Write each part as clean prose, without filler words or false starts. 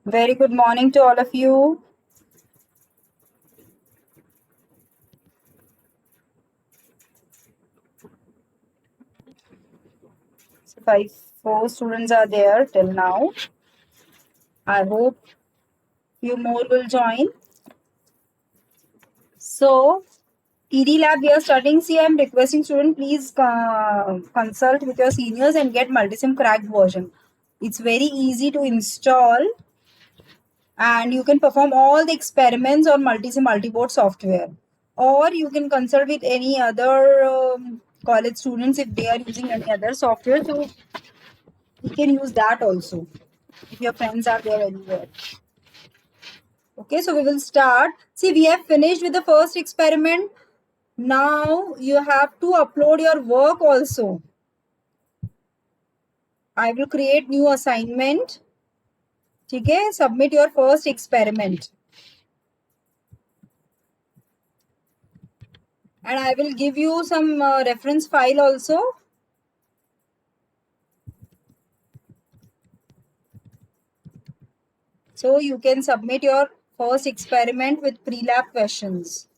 Very good morning to all of you. So four students are there till now. I hope few more will join. So, TD Lab we are starting. See, I am requesting student please consult with your seniors and get Multisim cracked version. It's very easy to install and you can perform all the experiments on Multisim multiboard software. Or you can consult with any other college students if they are using any other software. So, you can use that also if your friends are there anywhere. Okay, so we will start. See, we have finished with the first experiment. Now you have to upload your work also. I will create new assignment. Okay, submit your first experiment. And I will give you some reference file also. So you can submit your first experiment with pre-lab questions.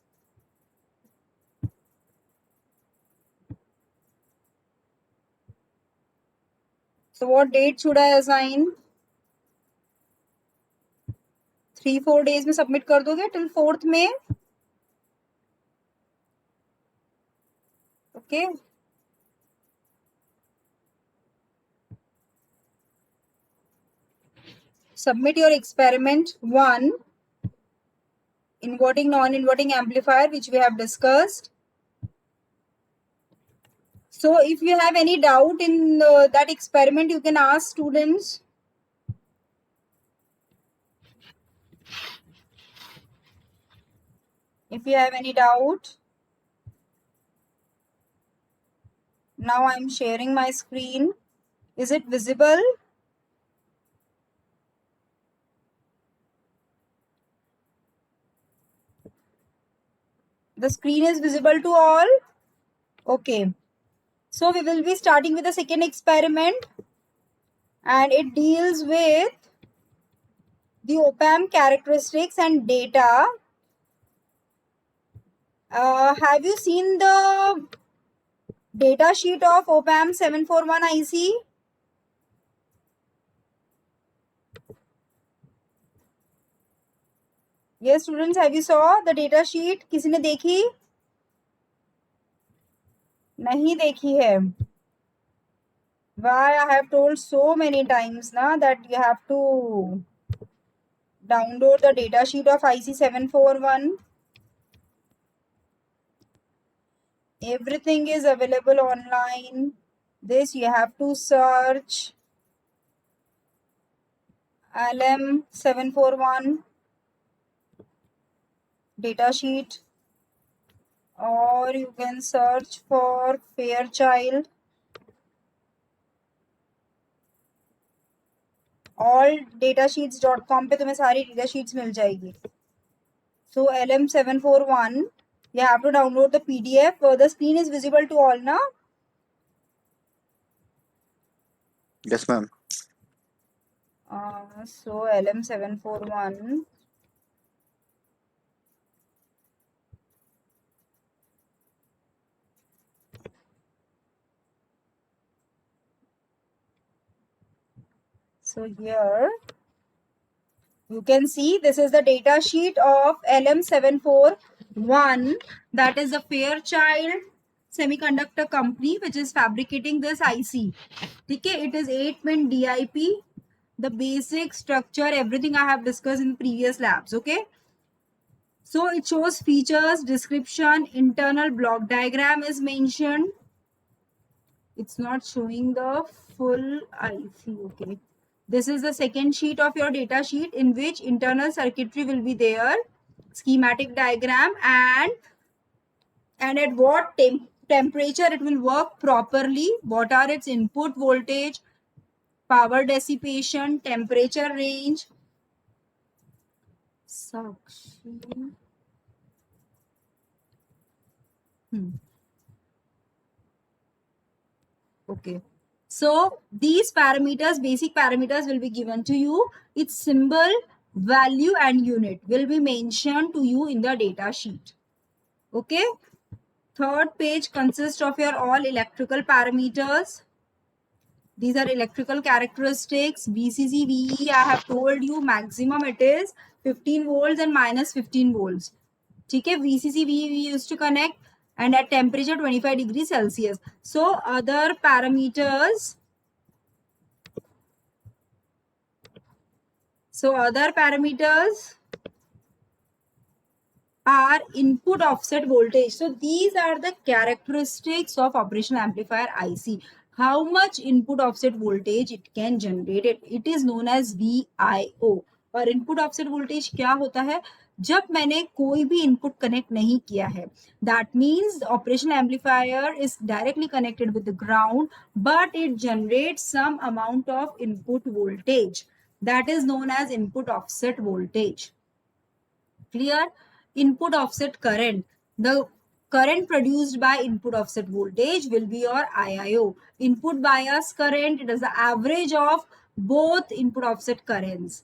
So what date should I assign? 3-4 days में submit कर दोगे till 4th May. Okay. Submit your experiment 1, inverting non-inverting amplifier, which we have discussed. So if you have any doubt in that experiment, you can ask students. If you have any doubt. Now I am sharing my screen. Is it visible? The screen is visible to all? Okay. So we will be starting with the second experiment. And it deals with the op-amp characteristics and data. Have you seen the data sheet of op-amp 741 IC? Yes, students, have you saw the data sheet? किसी ने देखी? नहीं देखी है. Why I have told so many times na that you have to download the data sheet of IC 741. Everything is available online. This you have to search LM 741 data sheet, or you can search for Fairchild. All datasheets.com पे तुम्हें सारी data sheets मिल जाएगी. So LM 741, you have to download the PDF. The screen is visible to all, na? Yes, ma'am. So LM 741. So here you can see this is the data sheet of LM741. That is the Fairchild Semiconductor Company which is fabricating this IC. Okay, it is 8-pin DIP. The basic structure, everything I have discussed in previous labs. Okay. So it shows features, description, internal block diagram is mentioned. It's not showing the full IC. Okay. This is the second sheet of your data sheet in which internal circuitry will be there, schematic diagram, and at what temperature it will work properly, what are its input voltage, power dissipation, temperature range. Sakshi. Okay. So these parameters, basic parameters will be given to you. Its symbol, value and unit will be mentioned to you in the data sheet. Okay. Third page consists of your all electrical parameters. These are electrical characteristics. VCC, VE, I have told you maximum it is 15 volts and minus 15 volts. Okay, VCC, VE we used to connect and at temperature 25 degrees Celsius. So other parameters, are input offset voltage. So these are the characteristics of operational amplifier IC. How much input offset voltage it can generate. It is known as VIO. और input offset voltage क्या होता है? जब मैंने कोई भी input connect नहीं किया है, that means operational amplifier is directly connected with the ground, but it generates some amount of input voltage, that is known as input offset voltage. Clear? Input offset current, the current produced by input offset voltage will be your IIO. Input bias current, it is the average of both input offset currents.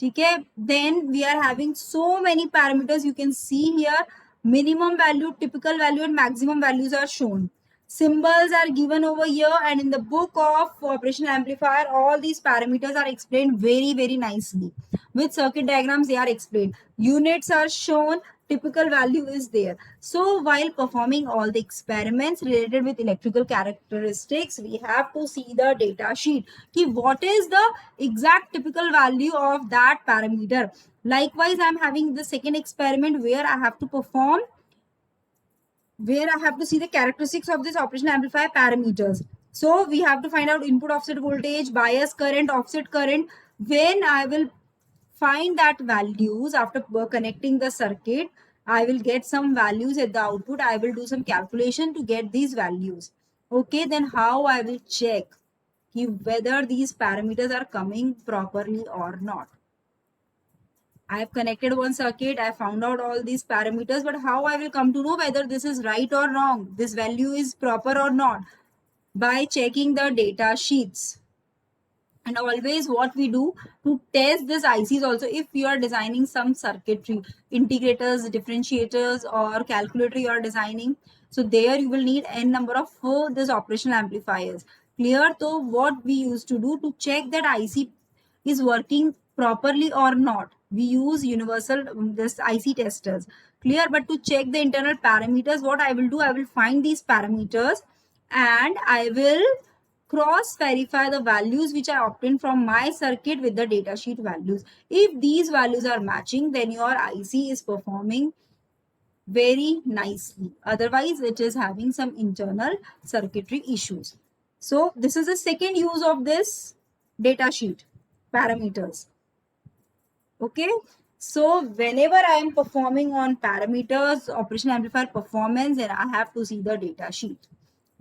Okay, then we are having so many parameters. You can see here minimum value, typical value and maximum values are shown. Symbols are given over here, and in the book of operational amplifier all these parameters are explained very nicely. With circuit diagrams they are explained. Units are shown, typical value is there. So while performing all the experiments related with electrical characteristics, we have to see the data sheet. Ki what is the exact typical value of that parameter. Likewise, I am having the second experiment where I have to see the characteristics of this operational amplifier parameters. So we have to find out input offset voltage, bias current, offset current. When I will find that values after connecting the circuit, I will get some values at the output. I will do some calculation to get these values. Okay, then how I will check whether these parameters are coming properly or not. I have connected one circuit, I found out all these parameters, but how I will come to know whether this is right or wrong, this value is proper or not? By checking the data sheets. And always what we do to test this ICs also, if you are designing some circuitry, integrators, differentiators or calculator you are designing, so there you will need n number of this operational amplifiers. Clear? So what we used to do to check that IC is working properly or not, we use universal this IC testers. Clear? But to check the internal parameters, what I will do, I will find these parameters and I will cross verify the values which I obtained from my circuit with the datasheet values. If these values are matching, then your IC is performing very nicely. Otherwise, it is having some internal circuitry issues. So this is the second use of this datasheet parameters. Okay. So whenever I am performing on parameters, operational amplifier performance, then I have to see the data sheet.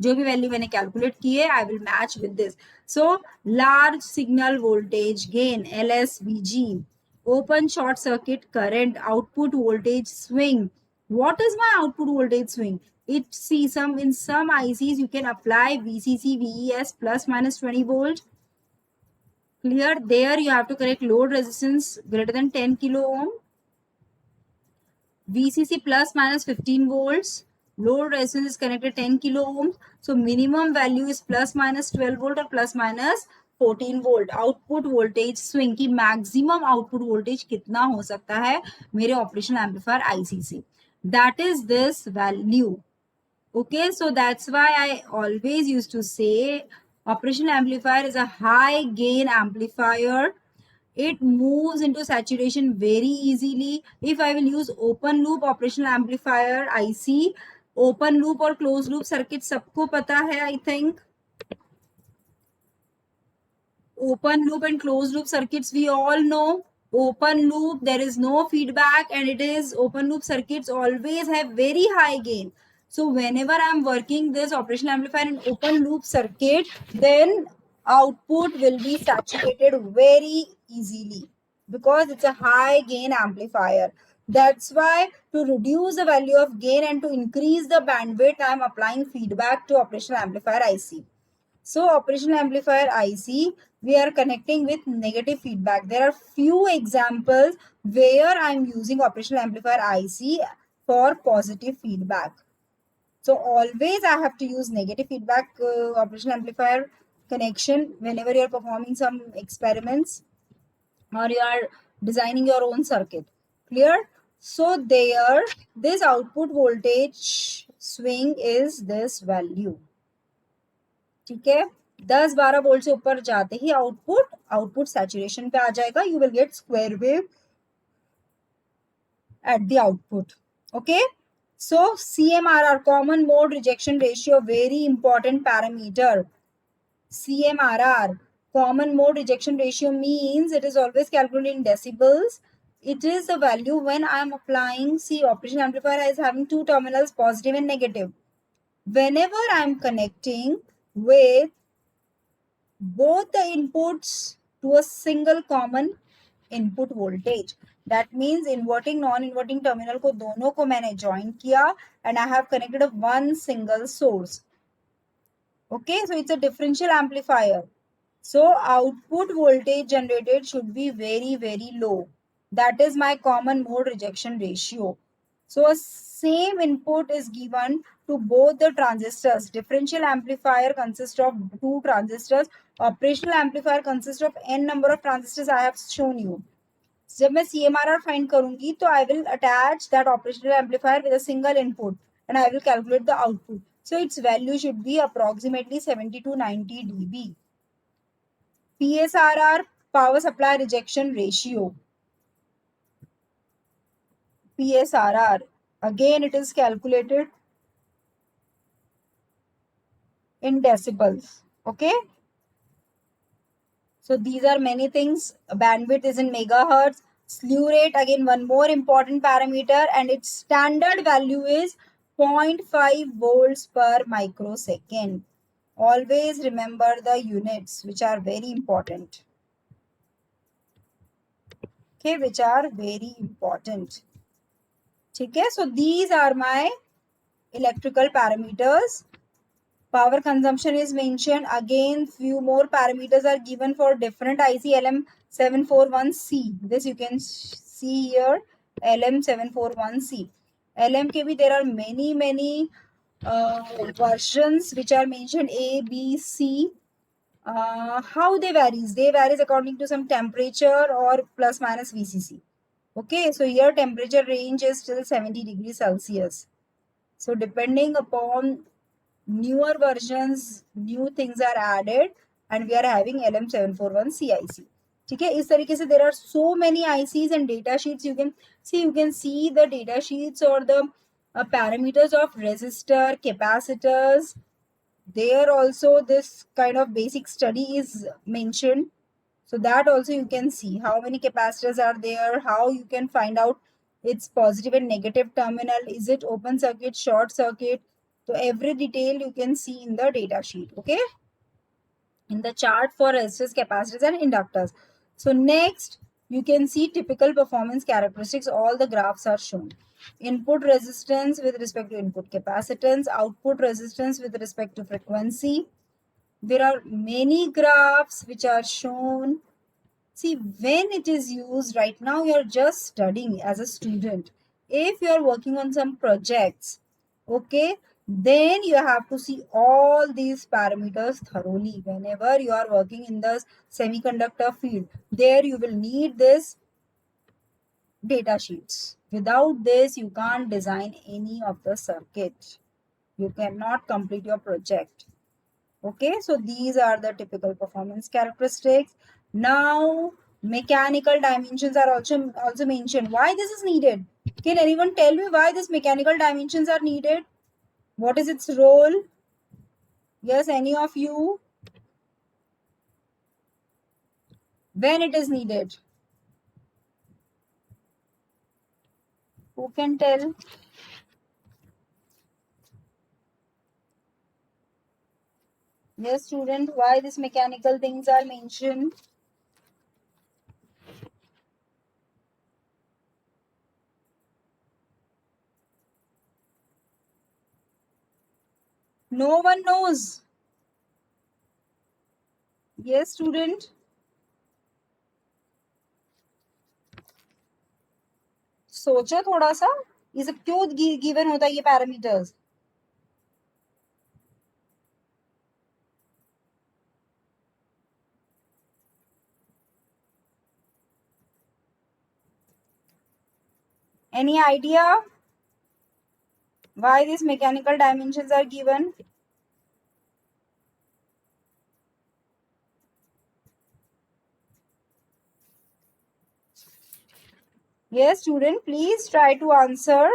जो भी value मैंने calculate की है, I will match with this. So large signal voltage gain, LSVG, open short circuit current, output voltage swing. What is my output voltage swing? It see in some ICs you can apply VCC VES plus minus 20 volt. Clear? There you have to correct load resistance greater than 10 kilo ohm. VCC plus minus 15 volts. Load resistance is connected 10 kilo ohms. So minimum value is plus minus 12 volt or plus minus 14 volt. Output voltage swing की maximum output voltage कितना हो सकता है मेरे operational amplifier IC से. That is this value. Okay, so that's why I always used to say operational amplifier is a high gain amplifier. It moves into saturation very easily. If I will use open loop operational amplifier IC, open loop or closed loop circuit सबको पता है, I think. Open loop and closed loop circuits we all know. Open loop, there is no feedback and it is open loop circuits always have very high gain. So whenever I'm working this operational amplifier in open loop circuit, then output will be saturated very easily because it's a high gain amplifier. That's why to reduce the value of gain and to increase the bandwidth, I'm applying feedback to operational amplifier IC. So operational amplifier IC, we are connecting with negative feedback. There are few examples where I'm using operational amplifier IC for positive feedback. So always I have to use negative feedback operational amplifier connection whenever you are performing some experiments or you are designing your own circuit. Clear? So there, this output voltage swing is this value. ठीक है, 10-12 volt से ऊपर जाते ही output saturation पे आ जाएगा. You will get square wave at the output. Okay, so CMRR, common mode rejection ratio, very important parameter. CMRR, common mode rejection ratio, means it is always calculated in decibels. It is the value when I am applying, see, operational amplifier is having two terminals, positive and negative. Whenever I am connecting with both the inputs to a single common input voltage, that means inverting non inverting terminal को दोनों को मैंने join किया and I have connected a one single source. Okay, so it's a differential amplifier. So output voltage generated should be very low. That is my common mode rejection ratio. So a same input is given to both the transistors. Differential amplifier consists of two transistors. Operational amplifier consists of n number of transistors I have shown you. जब मैं CMRR find करूंगी तो I will attach that operational amplifier with a single input and I will calculate the output. So its value should be approximately 70 to 90 dB. PSRR, power supply rejection ratio. PSRR, again it is calculated in decibels. Okay, so these are many things. Bandwidth is in megahertz. Slew rate, again one more important parameter, and its standard value is 0.5 volts per microsecond. Always remember the units, which are very important. Okay, which are very important. Okay, so these are my electrical parameters. Power consumption is mentioned. Again, few more parameters are given for different IC LM741C. This you can see here, LM741C. LM there are many versions which are mentioned, A, B, C. How they varies? They varies according to some temperature or plus minus VCC. Okay, so here temperature range is still 70 degrees Celsius. So depending upon newer versions, new things are added and we are having LM741 CIC. ठीक है, इस तरीके से there are so many ICs and data sheets. You can see the data sheets or the parameters of resistor, capacitors. There also this kind of basic study is mentioned. So that also you can see how many capacitors are there, how you can find out its positive and negative terminal, is it open circuit, short circuit. So every detail you can see in the data sheet, okay, in the chart for resistors, capacitors and inductors. So next you can see typical performance characteristics. All the graphs are shown. Input resistance with respect to input capacitance, output resistance with respect to frequency. There are many graphs which are shown. See, when it is used right now, you're just studying as a student. If you're working on some projects, okay, then you have to see all these parameters thoroughly. Whenever you are working in the semiconductor field, there you will need this data sheets. Without this, you can't design any of the circuit. You cannot complete your project. Okay, so these are the typical performance characteristics. Now mechanical dimensions are also mentioned. Why this is needed? Can anyone tell me why this mechanical dimensions are needed? What is its role? Yes, any of you? When it is needed? Who can tell? Yes, student, why these mechanical things are mentioned? No one knows. Yes, student. सोचो थोड़ा सा, ये सब क्यों given होता है ये parameters? Any idea why these mechanical dimensions are given? Yes, student, please try to answer.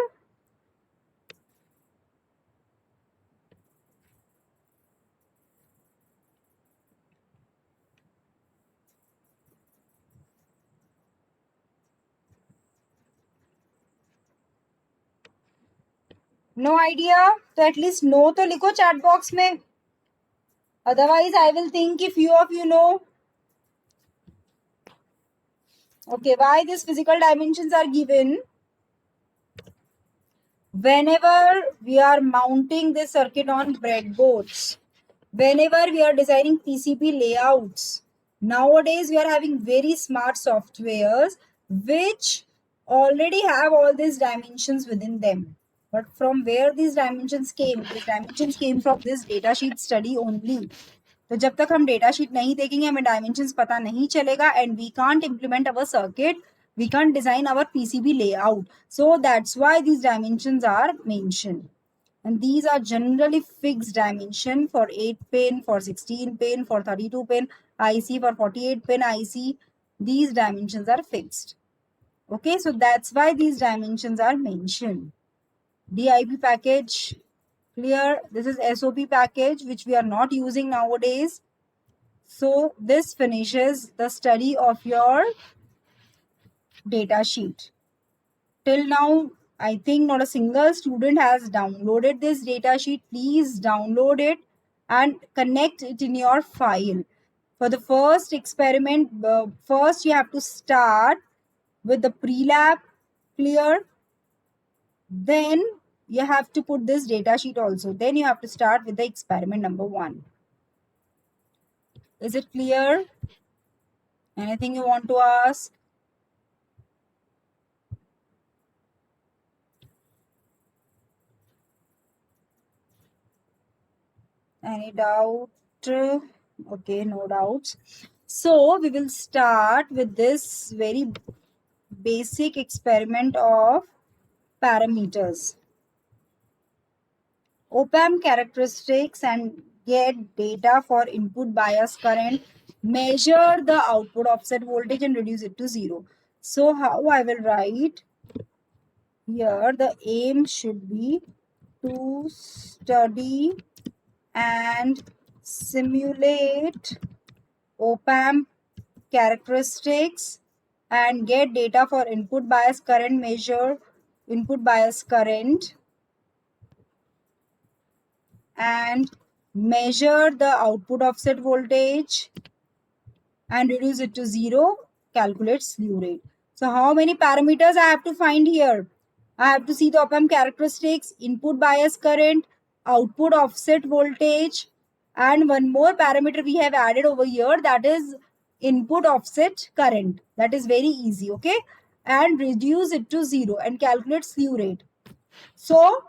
No idea? तो एटलीस्ट नो तो लिखो चैट बॉक्स में. Otherwise, I will think if few of you know. Okay, why these physical dimensions are given? Whenever we are mounting this circuit on breadboards, whenever we are designing PCB layouts, nowadays we are having very smart softwares which already have all these dimensions within them. But from where these dimensions came? These dimensions came from this datasheet study only. तो जब तक हम data sheet नहीं देखेंगे हमें dimensions पता नहीं चलेगा and we can't implement our circuit, we can't design our PCB layout. So that's why these dimensions are mentioned. And these are generally fixed dimension for 8 pin, for 16 pin, for 32 pin IC, for 48 pin IC. These dimensions are fixed. Okay, so that's why these dimensions are mentioned. DIP package, clear? This is SOP package which we are not using nowadays. So this finishes the study of your data sheet. Till now, I think not a single student has downloaded this data sheet. Please download it and connect it in your file. For the first experiment, first you have to start with the pre-lab, clear? Then you have to put this data sheet also. Then you have to start with the experiment number 1. Is it clear? Anything you want to ask? Any doubt? Okay, no doubts. So we will start with this very basic experiment of parameters. Op-amp characteristics and get data for input bias current, measure the output offset voltage and reduce it to 0. So how I will write here, the aim should be to study and simulate op-amp characteristics and get data for input bias current, measure input bias current and measure the output offset voltage and reduce it to 0, calculate slew rate. So how many parameters I have to find here? I have to see the op-amp characteristics, input bias current, output offset voltage, and one more parameter we have added over here, that is input offset current. That is very easy, okay? And reduce it to 0 and calculate slew rate. So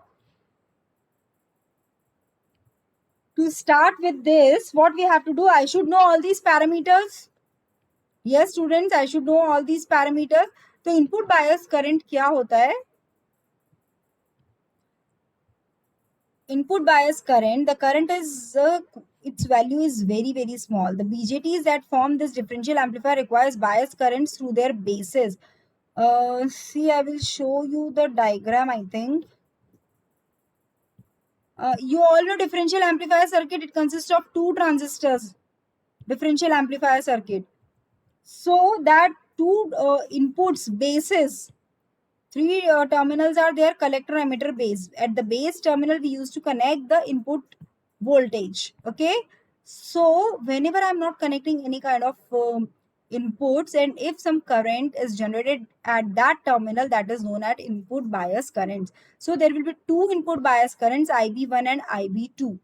to start with this, what we have to do, I should know all these parameters. Yes, students, I should know all these parameters. तो input bias current क्या होता है? Input bias current, the current is its value is very small. The BJTs that form this differential amplifier requires bias currents through their bases. See, I will show you the diagram, I think. You all know differential amplifier circuit, it consists of 2 transistors. Differential amplifier circuit. So that 2 inputs, bases, 3 terminals are there, collector, emitter, base. At the base terminal, we used to connect the input voltage. Okay. So whenever I'm not connecting any kind of inputs, and if some current is generated at that terminal, that is known as input bias currents. So there will be 2 input bias currents, IB1 and IB2.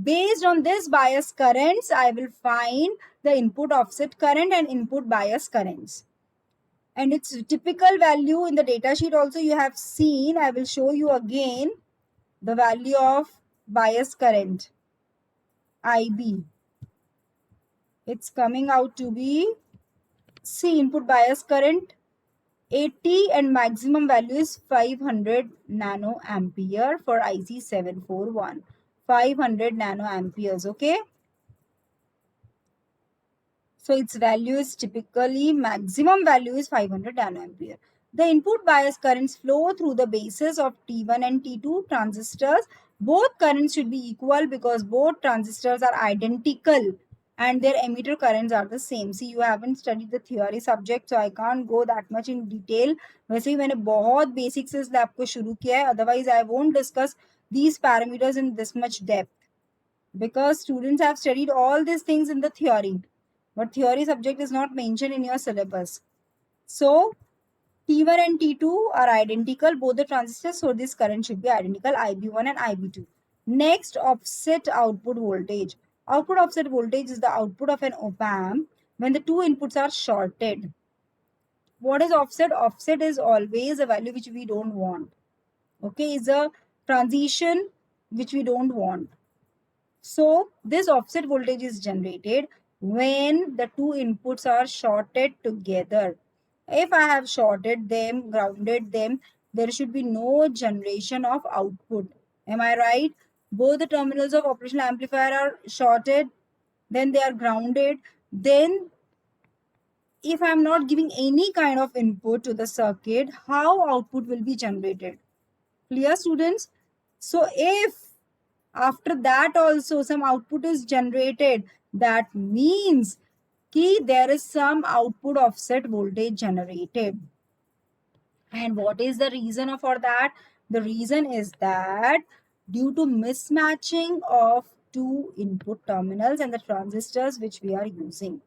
Based on this bias currents, I will find the input offset current and input bias currents. And its typical value in the data sheet also you have seen. I will show you again the value of bias current, IB. It's coming out to be, see, input bias current 80 and maximum value is 500 nanoampere for IC741. 500 nanoamperes, okay? So its value is typically, maximum value is 500 nanoampere. The input bias currents flow through the bases of T1 and T2 transistors. Both currents should be equal because both transistors are identical and their emitter currents are the same. See, you haven't studied the theory subject, so I can't go that much in detail. वैसे ही मैंने बहुत basics से lab को शुरू किया है. Otherwise, I won't discuss these parameters in this much depth because students have studied all these things in the theory. But theory subject is not mentioned in your syllabus. So T1 and T2 are identical, both the transistors, so this current should be identical, IB1 and IB2. Next, offset output voltage. Output offset voltage is the output of an op-amp when the two inputs are shorted. What is offset? Offset is always a value which we don't want. Okay, is a transition which we don't want. So this offset voltage is generated when the two inputs are shorted together. If I have shorted them, grounded them, there should be no generation of output. Am I right? Both the terminals of operational amplifier are shorted, then they are grounded. Then if I am not giving any kind of input to the circuit, how output will be generated? Clear, students? So if after that also some output is generated, that means कि there is some output offset voltage generated. And what is the reason for that? The reason is that due to mismatching of two input terminals and the transistors which we are using.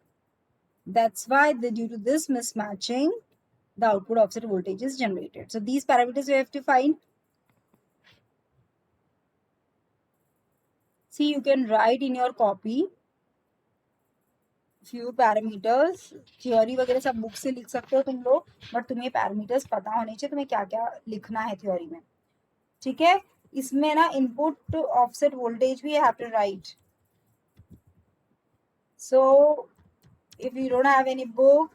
That's why due to this mismatching, the output offset voltage is generated. So these parameters we have to find. See, you can write in your copy few parameters. Theory वगैरह सब book से लिख सकते हो तुम लोग, but तुम्हें parameters पता होने चाहिए तुम्हें क्या क्या लिखना है थ्योरी में. ठीक है, इसमें ना इनपुट ऑफसेट वोल्टेज भी have to write. So if you don't have any book,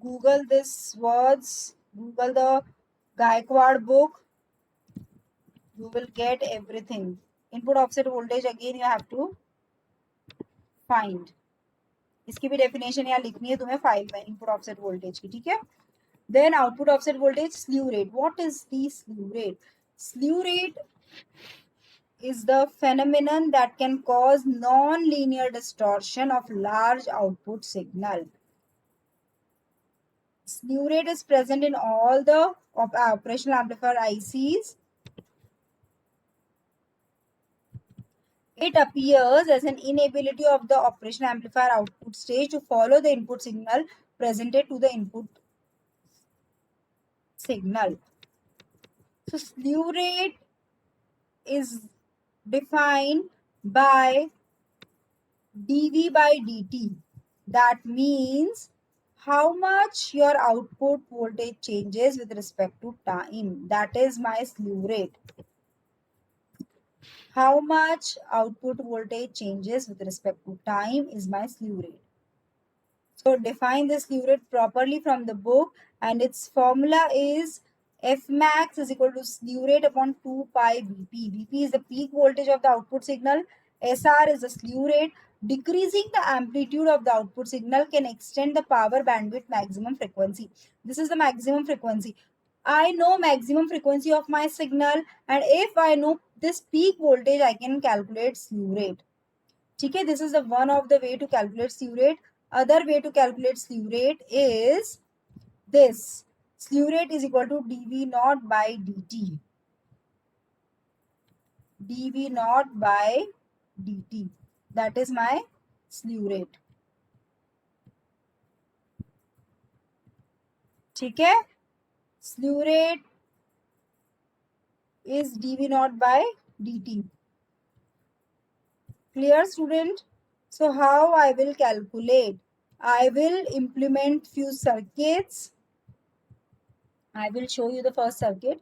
google this words, google the Gaikwad book, you will get everything. Input offset voltage again you have to find. इसकी भी definition यहाँ लिखनी है तुम्हें file में input offset voltage की. ठीक है, then output offset voltage, slew rate. What is the slew rate? Slew rate is the phenomenon that can cause non-linear distortion of large output signal. Slew rate is present in all the operational amplifier ICs. It appears as an inability of the operational amplifier output stage to follow the input signal presented to the input signal. So slew rate is defined by dV by dt. That means how much your output voltage changes with respect to time. That is my slew rate. How much output voltage changes with respect to time is my slew rate. So define the slew rate properly from the book, and its formula is F max is equal to slew rate upon 2 pi Vp. Vp is the peak voltage of the output signal. SR is the slew rate. Decreasing the amplitude of the output signal can extend the power bandwidth maximum frequency. This is the maximum frequency. I know maximum frequency of my signal, and if I know this peak voltage, I can calculate slew rate. Okay, this is the one of the way to calculate slew rate. Other way to calculate slew rate is this. Slew rate is equal to dV naught by dt. dV naught by dt. That is my slew rate. ठीक है, slew rate is dV naught by dt. Clear, student? So how I will calculate? I will implement few circuits. I will show you the first circuit.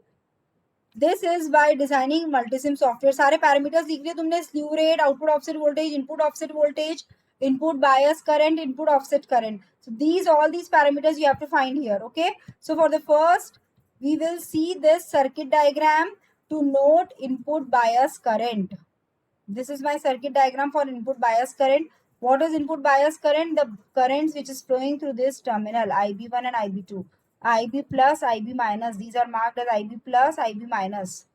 This is by designing multisim software. सारे parameters लिख लिए तुमने, slew rate, output offset voltage, input bias current, input offset current. So all these parameters you have to find here. Okay. So for the first, we will see this circuit diagram to note input bias current. This is my circuit diagram for input bias current. What is input bias current? The currents which is flowing through this terminal, IB1 and IB2. IB plus, IB minus. These are marked as IB plus, IB minus.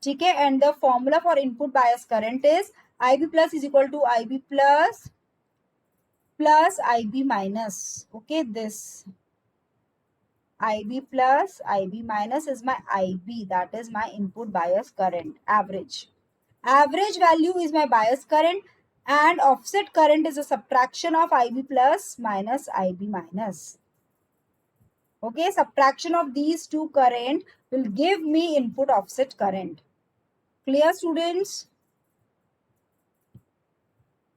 Okay, and the formula for input bias current is IB plus is equal to IB plus plus IB minus. Okay, this IB plus IB minus is my IB, that is my input bias current, average. Average value is my bias current, and offset current is a subtraction of IB plus minus IB minus. Okay, subtraction of these two current will give me input offset current. Clear, students?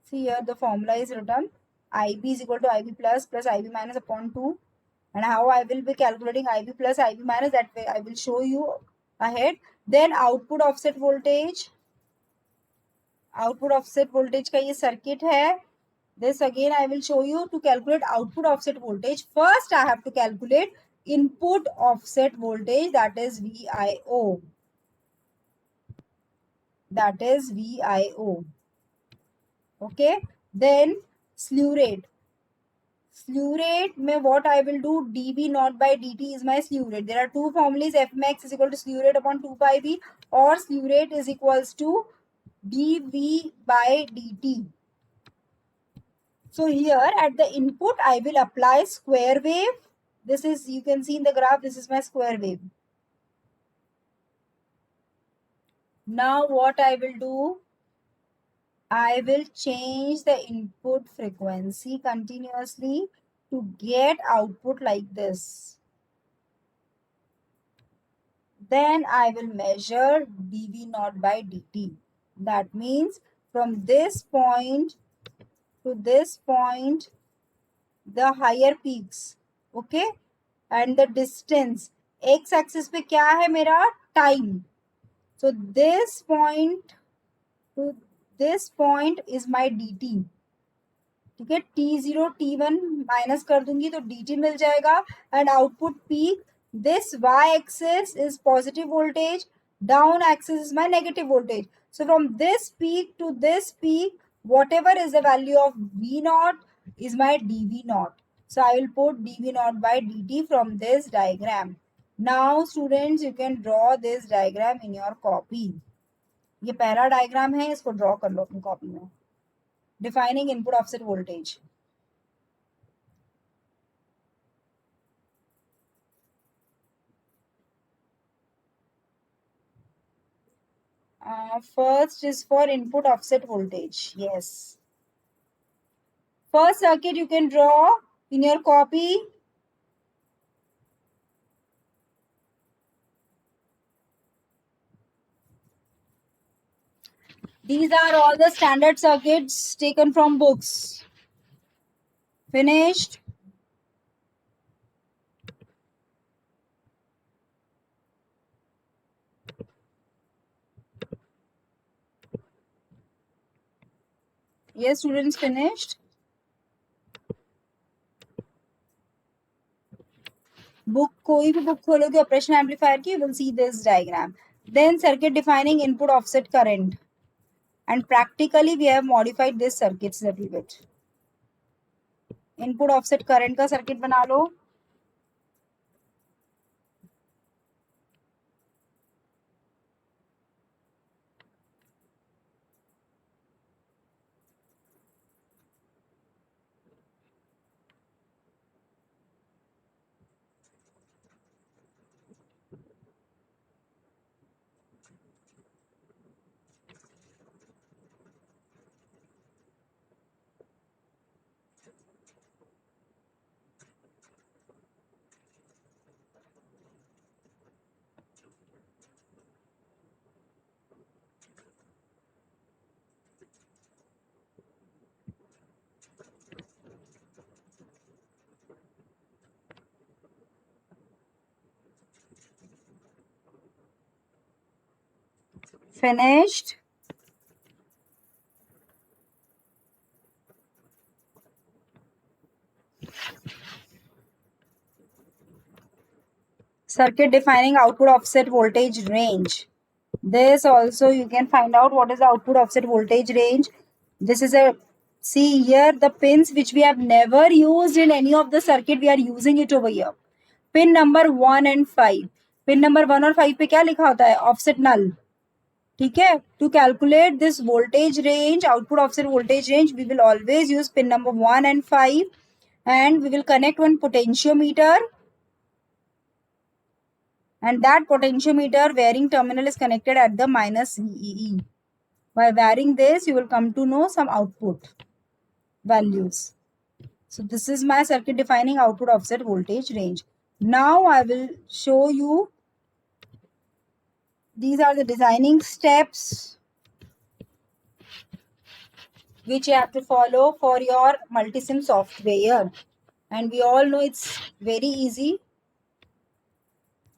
See here the formula is written. IB is equal to IB plus plus IB minus upon 2. And how I will be calculating IB plus IB minus, that way I will show you ahead. Then output offset voltage. Output offset voltage का ये circuit है. This again I will show you. To calculate output offset voltage, first I have to calculate input offset voltage, that is VIO. That is VIO. Okay. Then slew rate. Slew rate में what I will do, dV naught by dt is my slew rate. There are two formulas, Fmax is equal to slew rate upon 2 pi v, or slew rate is equals to dV by dt. So here at the input, I will apply square wave. This is, you can see in the graph, this is my square wave. Now what I will do, I will change the input frequency continuously to get output like this. Then I will measure dV naught by dt. That means from this point to this point, the higher peaks. Okay. And the distance, x axis पे क्या है मेरा, time. So this point to this point is my dt. ठीक है, t0 t1 minus कर दूंगी तो dt मिल जाएगा. And output peak, this y axis is positive voltage, down axis is my negative voltage. So from this peak to this peak, whatever is the value of v naught is my dv naught. So I will put dv naught by dt from this diagram. Now students, you can draw this diagram in your copy. ये पहला diagram है, इसको draw कर लो अपनी copy में. Defining input offset voltage. First is for input offset voltage. Yes. First circuit you can draw in your copy. These are all the standard circuits taken from books. Finished? Yes, students, finished? Book, कोई भी book खोलोगे operation amplifier की, you will see this diagram. Then circuit defining input offset current. And practically we have modified this circuits a little bit. Input offset current का circuit बना लो. Finished. Circuit defining output offset voltage range. This also you can find out what is the output offset voltage range. This is a, see here the pins which we have never used in any of the circuit, we are using it over here. Pin number 1 and 5. Pin number 1 और 5 पे क्या लिखा होता है? Offset null. ठीक है? To calculate this voltage range, output offset voltage range, we will always use pin number 1 and 5, and we will connect one potentiometer, and that potentiometer varying terminal is connected at the minus VEE. By varying this, you will come to know some output values. So this is my circuit defining output offset voltage range. Now I will show you, these are the designing steps which you have to follow for your multisim software. And we all know it's very easy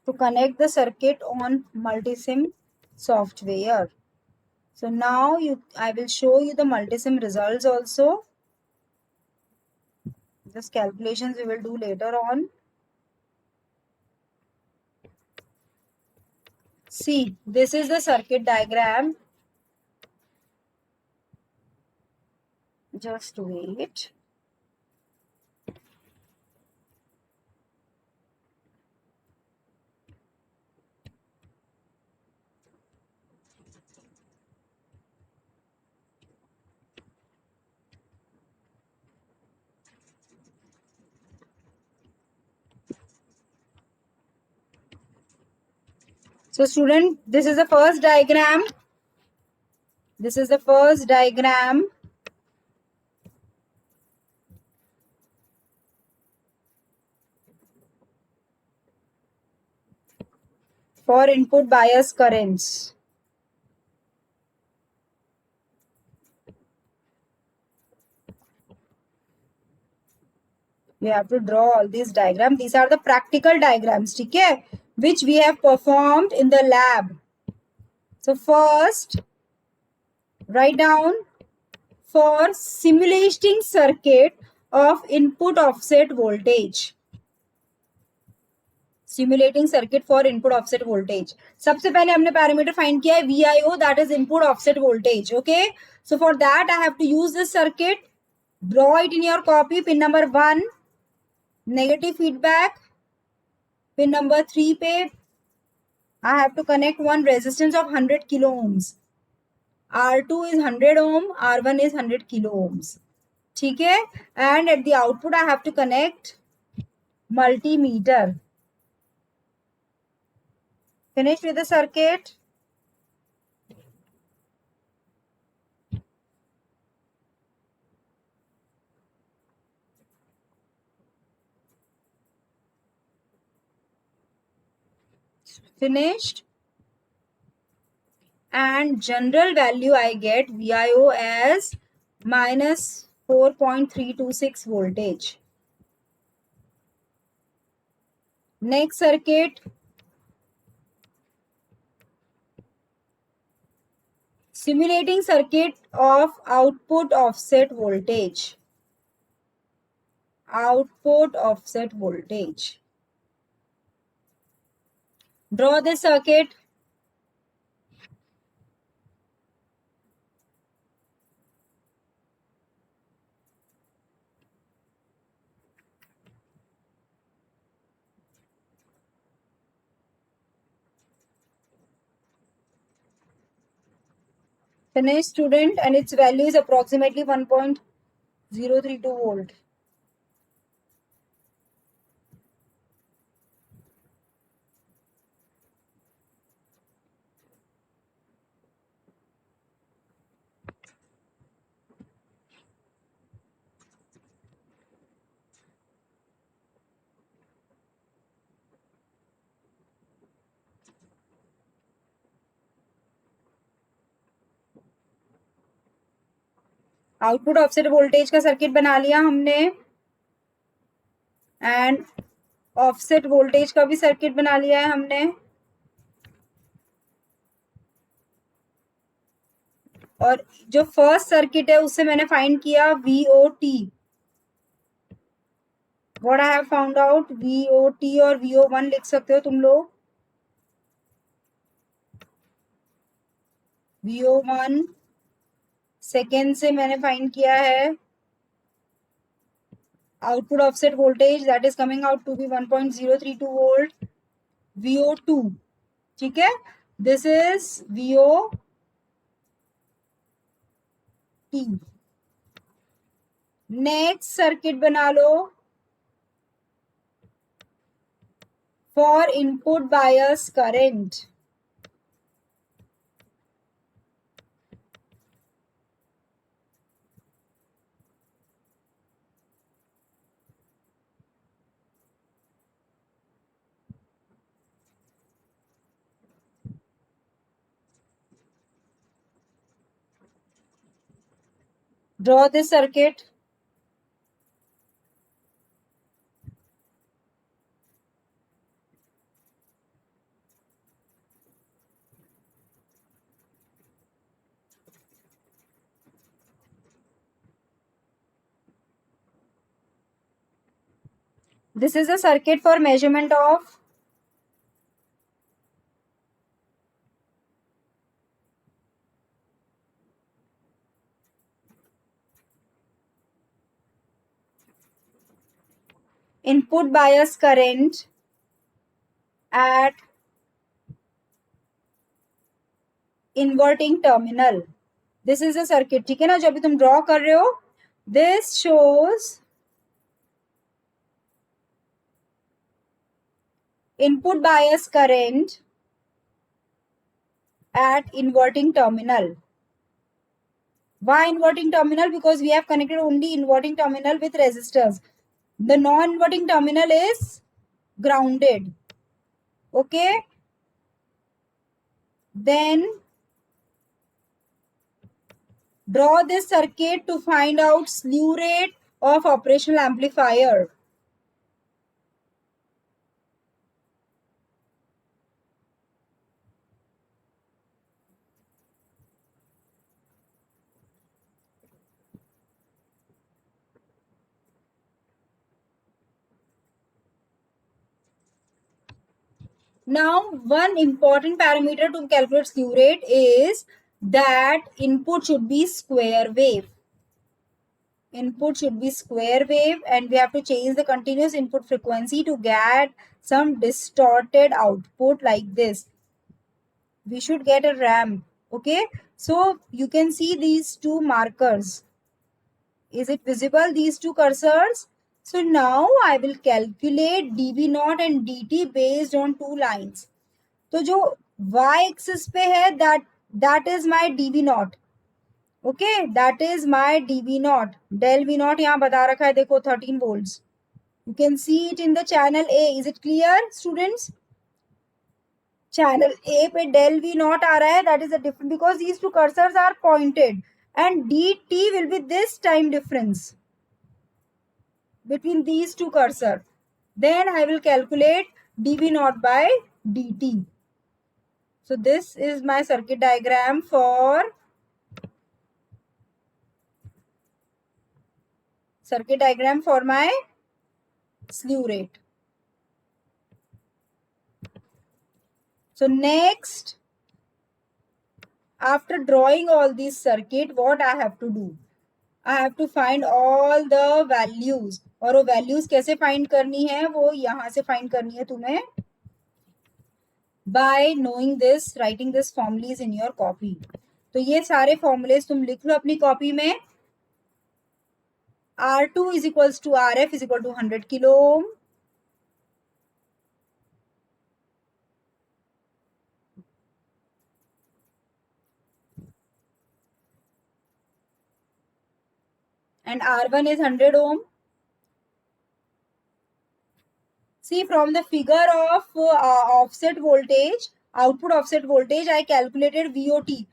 to connect the circuit on multisim software. So now I will show you the multisim results also. This calculations we will do later on. See, this is the circuit diagram. Just wait. So student, this is the first diagram. This is the first diagram. For input bias currents. You have to draw all these diagrams. These are the practical diagrams, okay, which we have performed in the lab. So first, write down for simulating circuit of input offset voltage. Simulating circuit for input offset voltage. सबसे पहले हमने parameter find किया है VIO, that is input offset voltage. Okay, so for that I have to use this circuit. Draw it in your copy. Pin number 1, negative feedback. Pin number 3 पे I have to connect one resistance of 100 kilo ohms. R2 is 100 ohm, R1 is 100 kilo ohms. ठीक है? And at the output I have to connect multimeter. Finished with the circuit? Finished? And general value I get VIO as minus 4.326 voltage. Next circuit. Simulating circuit of output offset voltage. Output offset voltage. Draw the circuit. Finished student, and its value is approximately 1.032 volt. Output offset voltage का circuit बना लिया हमने, and offset voltage का भी circuit बना लिया है हमने. और जो फर्स्ट सर्किट है उससे मैंने फाइंड किया VOT. What I have found out, VOT और VO1 लिख सकते हो तुम लोग. VO1 सेकेंड से मैंने फाइंड किया है output offset voltage, that is coming out to be 1.032 volt. VO2, ठीक है, this is VOT. Next circuit बना लो for input bias current. Draw this circuit. This is a circuit for measurement of input bias current at inverting terminal. This is a circuit, ठीक है ना, जो अभी तुम ड्रॉ कर रहे हो. This shows input bias current at inverting terminal. Why inverting terminal? Because we have connected only inverting terminal with resistors. The non-inverting terminal is grounded. Okay. Then draw this circuit to find out slew rate of operational amplifier. Now, one important parameter to calculate slew rate is that input should be square wave. Input should be square wave, and we have to change the continuous input frequency to get some distorted output like this. We should get a ramp. Okay, so you can see these two markers. Is it visible, these two cursors? So now I will calculate dV0 and dt based on two lines. तो जो y axis पे है that is my dV0. Okay, that is my dV0. Del V0 यहाँ बता रखा है, देखो 13 volts. You can see it in the channel A. Is it clear, students? Channel A पे del V0 आ रहा है, that is a difference because these two cursors are pointed, and dt will be this time difference between these two cursors. Then I will calculate dV0 by dt. So this is my circuit diagram for my slew rate. So next, after drawing all these circuit, what I have to do? I have to find all the values. और वो values कैसे find करनी है, वो यहाँ से find करनी है तुम्हें by knowing this, writing this formulas in your copy. तो ये सारे formulas तुम लिख लो अपनी copy में. R2 is equals to RF is equal to 100 kilo ohm. And R1 is 100 ohm. See, from the figure of offset voltage, output offset voltage, I calculated VOT.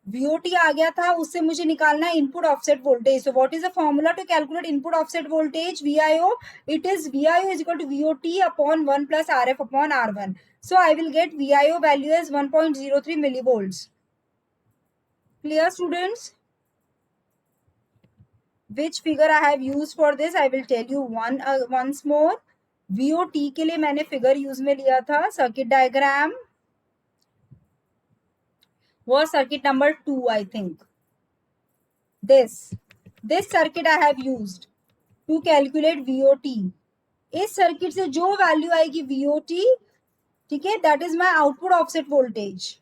VOT आ गया था, उससे मुझे निकालना है input offset voltage. So what is the formula to calculate input offset voltage? VIO. It is VIO is equal to VOT upon 1 plus RF upon R1. So I will get VIO value as 1.03 millivolts. Clear, students? Which figure I have used for this? I will tell you once more. VOT के लिए मैंने figure use में लिया था. Circuit diagram was circuit number 2, I think. This circuit I have used to calculate VOT. इस circuit से जो value आएगी VOT, ठीक है, that is my output offset voltage.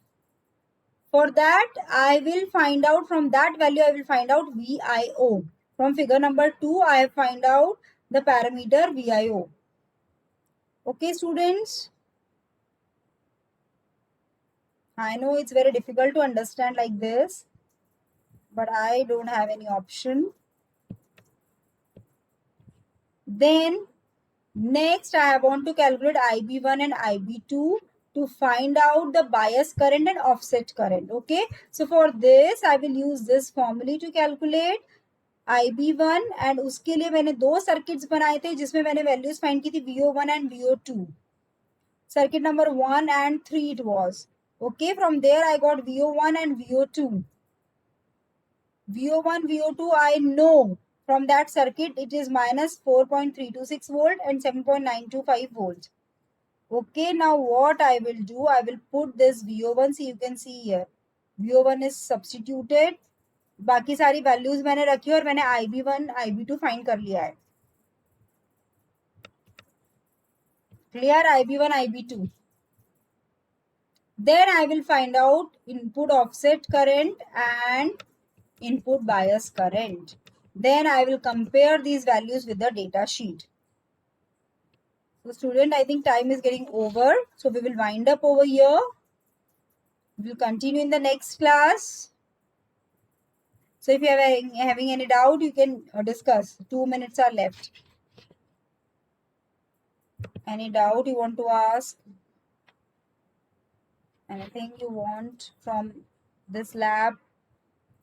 For that, I will find out, from that value I will find out VIO. From figure number 2, I have find out the parameter VIO. Okay, students? I know it's very difficult to understand like this, but I don't have any option. Then, next I want to calculate IB1 and IB2 to find out the bias current and offset current. Okay, so for this I will use this formula to calculate IB1 and उसके लिए मैंने दो circuits बनाए थे जिसमें मैंने values find की थी VO1 and VO2. Circuit number 1 and 3 it was. Okay, from there I got VO1 and VO2. VO1, VO2 I know from that circuit it is minus 4.326 volt and 7.925 volt. Okay, now what I will do, I will put this VO1, see you can see here. VO1 is substituted. बाकी सारी values मैंने रखी और मैंने IB1, IB2 find कर लिया है. Clear? IB1, IB2. Then I will find out input offset current and input bias current. Then I will compare these values with the data sheet. So student, I think time is getting over. So we will wind up over here. We will continue in the next class. So if you are having any doubt, you can discuss. 2 minutes are left. Any doubt you want to ask? Anything you want from this lab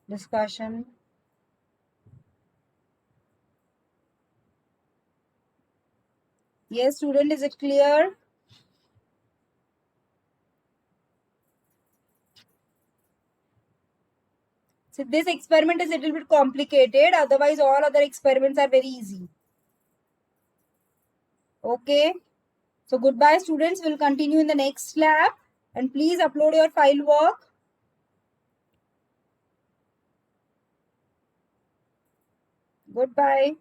discussion? Yes, student, is it clear? So this experiment is a little bit complicated. Otherwise, all other experiments are very easy. Okay. So goodbye, students. We'll continue in the next lab. And please upload your file work. Goodbye.